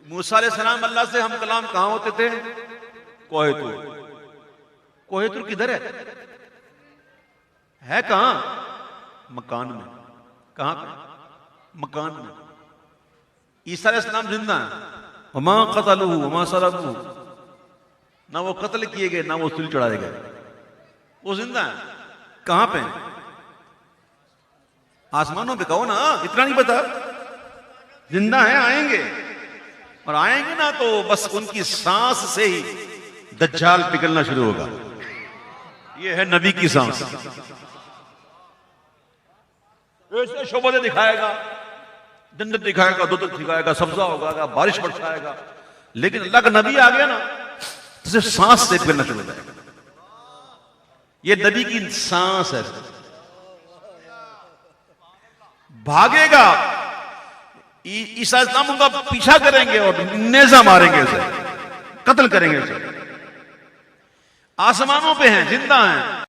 मूसा अलैहिस्सलाम अल्लाह से हम कलाम कहां होते थे? कोहे तूर। कोहे तूर किधर है कहां? मकान में। कहां पे? मकान में। ईसा अलैहिस्सलाम जिंदा है। वमा क़तलूहु वमा सलबूहु, ना वो कत्ल किए गए ना वो सूली चढ़ाए गए, वो जिंदा है। कहां पे? आसमानों पे। कहो ना, इतना नहीं पता? जिंदा है, आएंगे। और आएंगे ना तो बस उनकी सांस से ही दज्जाल पिघलना शुरू होगा। ये है नबी की सांस। ऐसे शोभा दिखाएगा, जन्नत दिखाएगा, दूध दिखाएगा, सब्जा होगा, बारिश बरसाएगा। लेकिन अल्लाह का नबी आ गया ना तो सिर्फ सांस से पिघलना शुरू हो जाएगा। ये नबी की सांस है। भागेगा, ईसा इस्लाम उनका पीछा करेंगे और नेजा मारेंगे, उसे कत्ल करेंगे। उसे आसमानों पे हैं, जिंदा हैं।